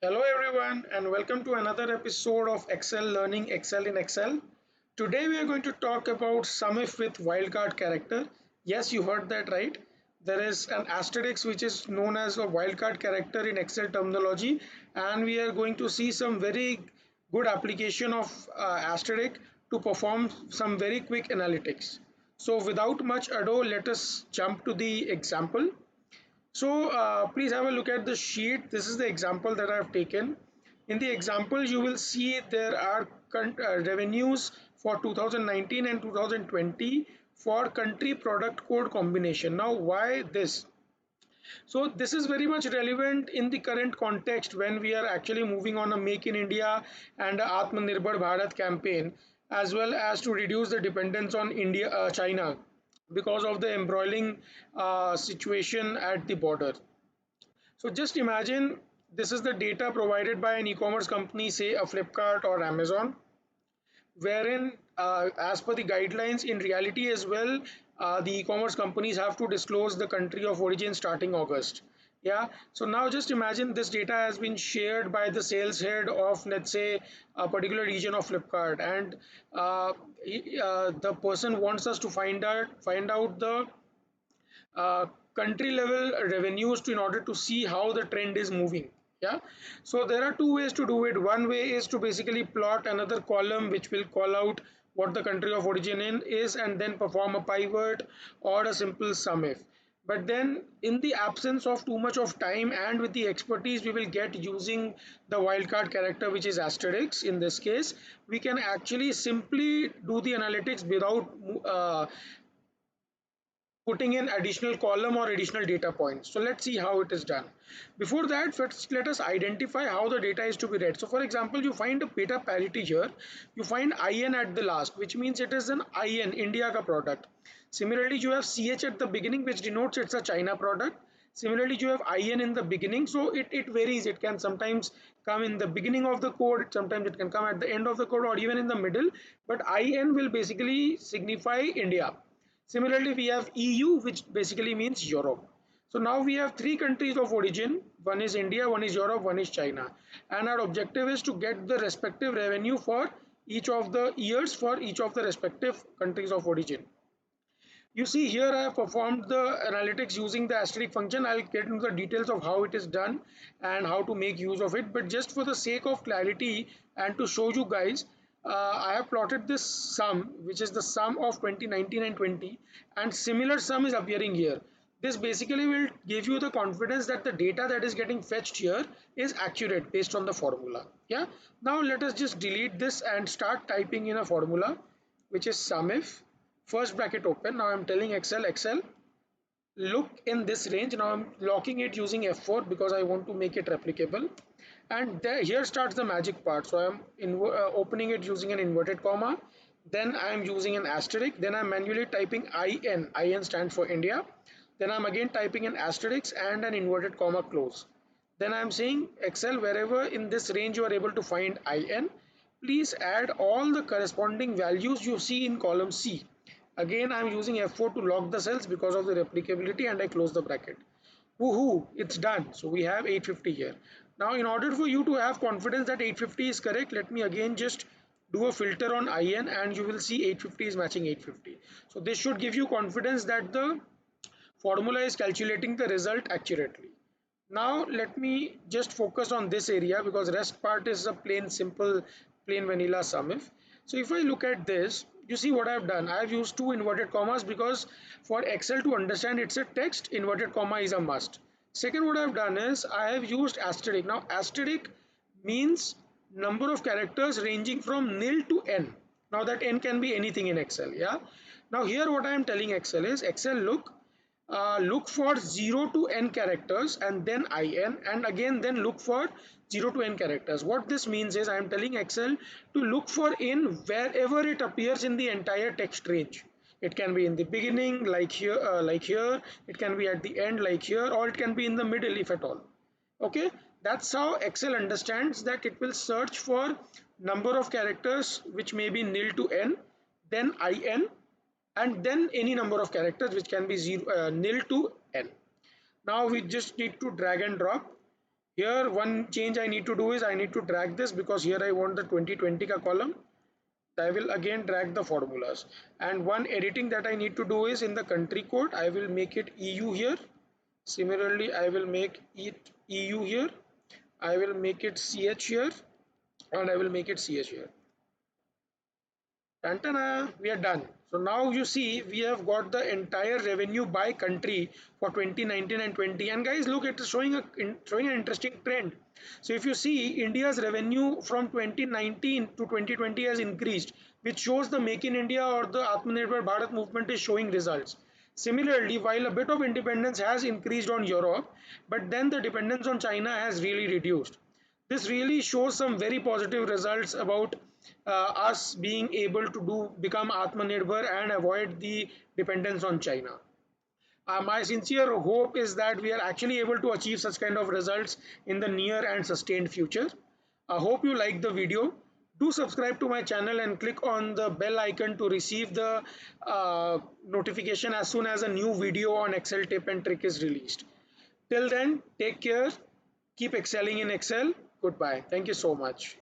Hello everyone and welcome to another episode of Excel Learning Excel in Excel. Today we are going to talk about SUMIF with wildcard character. Yes, you heard that right. There is an asterisk which is known as a wildcard character in Excel terminology, and we are going to see some very good application of asterisk to perform some very quick analytics. So without much ado, let us jump to the example. So please have a look at the sheet. This is the example that I have taken. In the example, you will see there are revenues for 2019 and 2020 for country product code combination. Now, why this? So this is very much relevant in the current context when we are actually moving on a Make in India and a Atmanirbhar Bharat campaign, as well as to reduce the dependence on China because of the embroiling situation at the border. So just imagine this is the data provided by an e-commerce company, say a Flipkart or Amazon, wherein as per the guidelines in reality as well, the e-commerce companies have to disclose the country of origin starting August. Yeah, so now just imagine this data has been shared by the sales head of, let's say, a particular region of Flipkart, and the person wants us to find out the uh, country level revenues in order to see how the trend is moving. Yeah, so there are two ways to do it. One way is to basically plot another column which will call out what the country of origin in is and then perform a pivot or a simple sum if. But then in the absence of too much of time and with the expertise we will get using the wildcard character, which is asterisk in this case, we can actually simply do the analytics without putting in additional column or additional data points. So let's see how it is done. Before that, first let us identify how the data is to be read. So for example, you find a data parity here, you find IN at the last, which means it is an IN, India ka product. Similarly, you have CH at the beginning, which denotes it's a China product. Similarly, you have IN in the beginning, so it varies. It can sometimes come in the beginning of the code, sometimes it can come at the end of the code or even in the middle, but IN will basically signify India. Similarly, we have EU, which basically means Europe. So now we have three countries of origin. One is India, one is Europe, one is China. And our objective is to get the respective revenue for each of the years for each of the respective countries of origin. You see here I have performed the analytics using the asterisk function. I'll get into the details of how it is done and how to make use of it. But just for the sake of clarity and to show you guys, I have plotted this sum, which is the sum of 2019 and 20, and similar sum is appearing here. This basically will give you the confidence that the data that is getting fetched here is accurate based on the formula. Yeah. Now let us just delete this and start typing in a formula, which is SUMIF. First bracket open. Now I'm telling Excel, look in this range. Now I'm locking it using F4 because I want to make it replicable. And there, here starts the magic part. So I'm opening it using an inverted comma. Then I'm using an asterisk. Then I'm manually typing IN. IN stands for India. Then I'm again typing an asterisk and an inverted comma close. Then I'm saying Excel, wherever in this range you are able to find IN, please add all the corresponding values you see in column C. Again, I'm using F4 to lock the cells because of the replicability, and I close the bracket. Woohoo, it's done. So we have 850 here. Now, in order for you to have confidence that 850 is correct, let me again just do a filter on IN and you will see 850 is matching 850. So this should give you confidence that the formula is calculating the result accurately. Now let me just focus on this area because rest part is a plain simple plain vanilla sum if. So if I look at this, you see what I've done. I've used two inverted commas because for Excel to understand it's a text, inverted comma is a must. Second, what I've done is I have used asterisk. Now asterisk means number of characters ranging from nil to n. Now that n can be anything in Excel. Yeah. Now here what I am telling Excel is Excel, look for 0 to n characters and then in, and again then look for 0 to n characters. What this means is I am telling Excel to look for in wherever it appears in the entire text range. It can be in the beginning like here, it can be at the end like here, or it can be in the middle if at all. Okay, that's how Excel understands that it will search for number of characters which may be nil to n, then in, and then any number of characters which can be nil to n. Now we just need to drag and drop. Here one change I need to do is I need to drag this, because here I want the 2020 ka column. I will again drag the formulas, and one editing that I need to do is in the country code I will make it EU here. Similarly I will make it EU here, I will make it CH here, and I will make it CH here. Tantana, we are done. So now you see we have got the entire revenue by country for 2019 and 20. And guys, look, it is showing an interesting trend. So if you see, India's revenue from 2019 to 2020 has increased, which shows the Make in India or the Atmanirbhar Bharat movement is showing results. Similarly, while a bit of independence has increased on Europe, but then the dependence on China has really reduced. This really shows some very positive results about us being able to become Atmanirbhar and avoid the dependence on China. My sincere hope is that we are actually able to achieve such kind of results in the near and sustained future. I hope you like the video. Do subscribe to my channel and click on the bell icon to receive the notification as soon as a new video on Excel tip and trick is released. Till then, take care, keep excelling in Excel. Goodbye. Thank you so much.